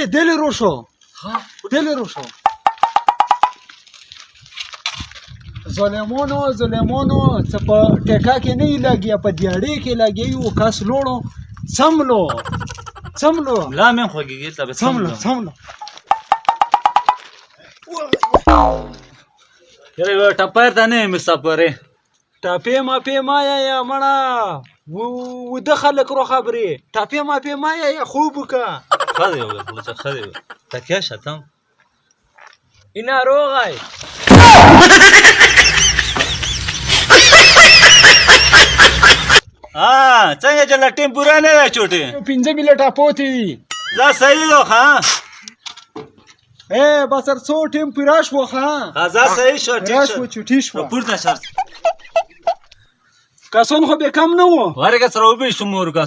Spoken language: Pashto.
دلی رو شو دلی رو شو ظالمانو څه په ټیکا کې نه لګي په دیاړې کې لګي او کاس لوړو سملو لا من خوږیږي ته سملو یره یو ټپر ته نه مسافرې ټاپې ما یا مړه و د خلک رو خبرې ټاپې ما یا خوب وکا خدای وګړه خدای تکیا شتم اینا روغای څنګه چې لټیم پورا نه ده چوټي 15 منټه پوتې دي دا صحیح ده ها بسر څو ټیم پراش و ها دا صحیح شو ټیک شو چوټی شو پورته شر کسان خو به کم نه و ورګه سره وبې شو مور